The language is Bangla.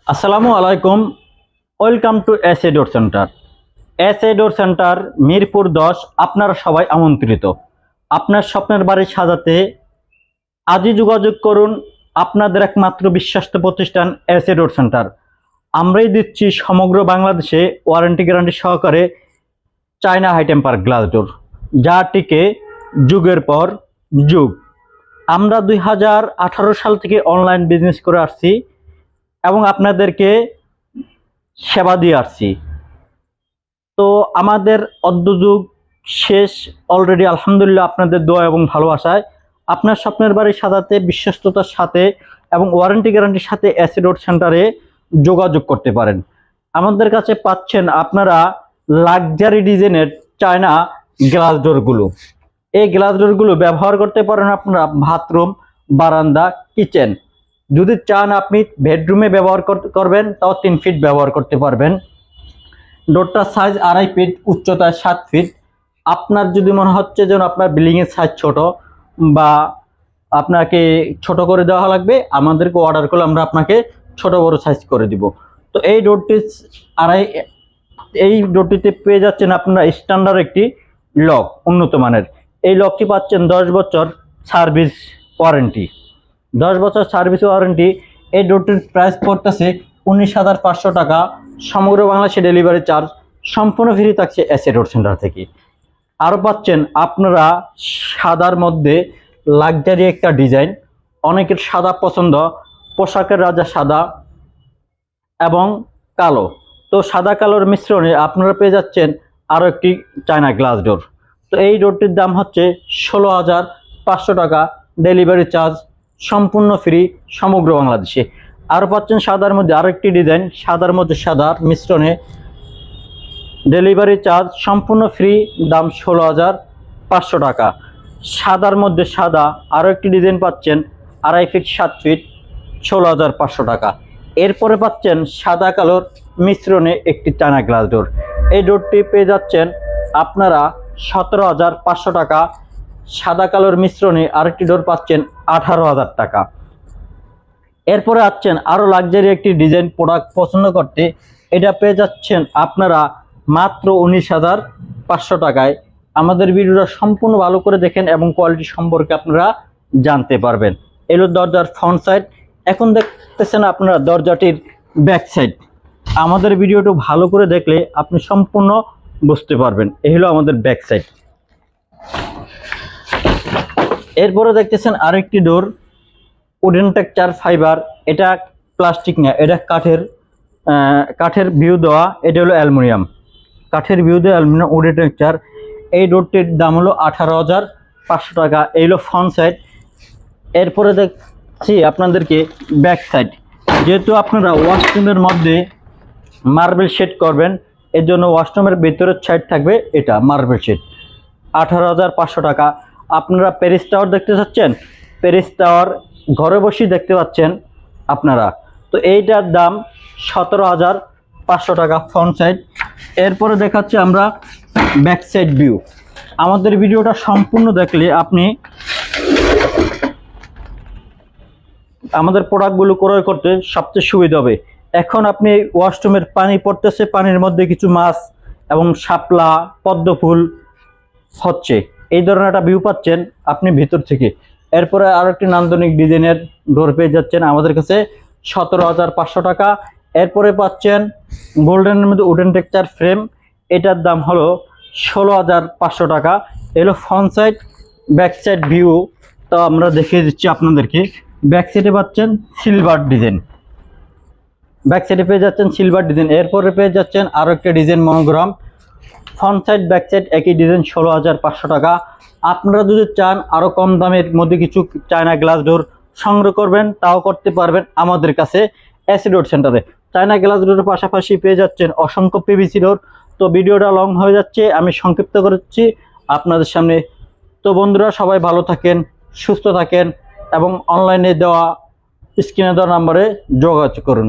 আসসালামু আলাইকুম, welcome to S A door centre. S A door centre Mirpur 10। আপনারা সবাই আমন্ত্রিত। আপনার স্বপ্নের বাড়ি সাজাতে আজই যোগাযোগ করুন আপনাদের একমাত্র বিশ্বস্ত প্রতিষ্ঠান এস এ ডোর সেন্টার। আমরাই দিচ্ছি সমগ্র বাংলাদেশে ওয়ারেন্টি গ্যারান্টি সহকারে China high temper glass door, যা টিকে যুগের পর যুগ। আমরা 2018 সাল থেকে অনলাইন বিজনেস করে আসছি এবং আপনাদেরকে সেবা দিয়ে আসছি। তো আমাদের অদ্যযুগ শেষ অলরেডি, আলহামদুলিল্লাহ আপনাদের দোয়া এবং ভালোবাসায় আপনার স্বপ্নের বাড়ি সাজাতে বিশ্বস্ততার সাথে এবং ওয়ারেন্টি গ্যারান্টির সাথে এস এ ডোর সেন্টারে যোগাযোগ করতে পারেন। আমাদের কাছে পাচ্ছেন আপনারা লাক্সারি ডিজাইনের চায়না গ্লাস ডোরগুলো। এই গ্লাস ডোরগুলো ব্যবহার করতে পারেন আপনারা বাথরুম, বারান্দা, কিচেন। যদি চান আপনি বেডরুমে ব্যবহার করবেন তাও 3 ফিট ব্যবহার করতে পারবেন। ডোরটার সাইজ 2.5 ফিট, উচ্চতায় 7 ফিট। আপনার যদি মনে হচ্ছে যেন আপনার বিল্ডিংয়ের সাইজ ছোট বা আপনাকে ছোট করে দেওয়া লাগবে, আমাদেরকে অর্ডার করলে আমরা আপনাকে ছোট বড় সাইজ করে দিব। তো এই ডোরটিতে পেয়ে যাচ্ছেন আপনারা স্ট্যান্ডার্ড একটি লক, উন্নত মানের। এই লকটি পাচ্ছেন 10 বছর সার্ভিস ওয়ারেন্টি। 10 বছর সার্ভিস ওয়ারেন্টি। এই ডোরটির প্রাইস পড়তেছে 19,500 টাকা। সমগ্র বাংলাদেশে ডেলিভারি চার্জ সম্পূর্ণ ফ্রি থাকছে এস এ ডোর সেন্টার থেকে। আরও পাচ্ছেন আপনারা সাদার মধ্যে লাক্সারি একটা ডিজাইন। অনেকের সাদা পছন্দ, পোশাকের রাজা সাদা এবং কালো। তো সাদা কালোর মিশ্রণে আপনারা পেয়ে যাচ্ছেন আরও একটি চায়না গ্লাস ডোর। তো এই ডোরটির দাম হচ্ছে 16,500 টাকা। ডেলিভারি চার্জ সম্পূর্ণ ফ্রি সমগ্র বাংলাদেশে। আরও পাচ্ছেন সাদার মধ্যে আরও একটি ডিজাইন, সাদার মধ্যে সাদার মিশ্রণে। ডেলিভারি চার্জ সম্পূর্ণ ফ্রি, দাম 16,500 টাকা। সাদার মধ্যে সাদা আরও একটি ডিজাইন পাচ্ছেন 2.5 ফিট 7 ফিট, 16,500 টাকা। এরপরে পাচ্ছেন সাদা কালোর মিশ্রণে একটি চায়না গ্লাস ডোর। এই ডোরটি পেয়ে যাচ্ছেন আপনারা 17,500 টাকা। সাদা কালোর মিশ্রণে আরেকটি ডোর পাচ্ছেন 18,000 টাকা। এরপরে আসছেন আরও লাক্সারি একটি ডিজাইন প্রোডাক্ট পছন্দ করতে। এটা পেয়ে যাচ্ছেন আপনারা মাত্র 19,500 টাকায়। আমাদের ভিডিওটা সম্পূর্ণ ভালো করে দেখেন এবং কোয়ালিটি সম্পর্কে আপনারা জানতে পারবেন। এলো দরজার ফ্রন্ট সাইড। এখন দেখতেছেন আপনারা দরজাটির ব্যাক সাইড। আমাদের ভিডিওটা ভালো করে দেখলে আপনি সম্পূর্ণ বুঝতে পারবেন। এই হলো আমাদের ব্যাক সাইড। এরপরে দেখতেছেন আরেকটি ডোর, উডেন টেক্সচার ফাইবার। এটা প্লাস্টিক না, এটা কাঠের ভিউ দেওয়া। এটা হলো অ্যালুমিনিয়াম, কাঠের ভিউ দেওয়া অ্যালুমিনিয়াম উডেন টেক্সচার। এই ডোরটির দাম হলো 18,500 টাকা। এই হলো ফ্রন্ট সাইড। এরপরে দেখছি আপনাদেরকে ব্যাক সাইড। যেহেতু আপনারা ওয়াশরুমের মধ্যে মার্বেল শেড করবেন, এর জন্য ওয়াশরুমের ভেতরের সাইড থাকবে এটা মার্বেল শেড। 18,500 টাকা। আপনারা প্যারিস টাওয়ার দেখতে চাচ্ছেন, প্যারিস টাওয়ার ঘরে বসেই দেখতে পাচ্ছেন আপনারা। তো এইটার দাম 17,500 টাকা ফ্রন্ট সাইড। এরপরে দেখাচ্ছি আমরা ব্যাক সাইড ভিউ। আমাদের ভিডিওটা সম্পূর্ণ দেখলে আপনি আমাদের প্রোডাক্টগুলো ক্রয় করতে সবচেয়ে সুবিধা হবে। এখন আপনি ওয়াশরুমের পানি পড়তেছে, পানির মধ্যে কিছু মাছ এবং শাপলা, পদ্মফুল হচ্ছে, এই ধরনের একটা ভিউ পাচ্ছেন আপনি ভিতর থেকে। এরপরে আরও একটি নান্দনিক ডিজাইনের ডোর পেয়ে যাচ্ছেন আমাদের কাছে 17,500 টাকা। এরপরে পাচ্ছেন গোল্ডেনের মধ্যে উডেন টেক্সচার ফ্রেম। এটার দাম হলো 16,500 টাকা। এলো front side. Back side view তো আমরা দেখিয়ে দিচ্ছি আপনাদেরকে। ব্যাক সাইডে পাচ্ছেন সিলভার ডিজাইন, ব্যাক সাইডে পেয়ে যাচ্ছেন সিলভার ডিজাইন। এরপরে পেয়ে যাচ্ছেন আরও একটা design monogram. Front side back side একই ডিজাইন, 16,500 টাকা। আপনারা যদি চান আরও কম দামের মধ্যে কিছু চায়না গ্লাস ডোর সংগ্রহ করবেন, তাও করতে পারবেন আমাদের কাছে এস এ ডোর সেন্টারে। চায়না গ্লাস ডোরের পাশাপাশি পেয়ে যাচ্ছেন অসংখ্য পিভিসি ডোর। তো ভিডিওটা লং হয়ে যাচ্ছে, আমি সংক্ষিপ্ত করছি আপনাদের সামনে। তো বন্ধুরা সবাই ভালো থাকেন, সুস্থ থাকেন এবং অনলাইনে দেওয়া স্ক্রিনে দেওয়া নাম্বারে যোগাযোগ করুন।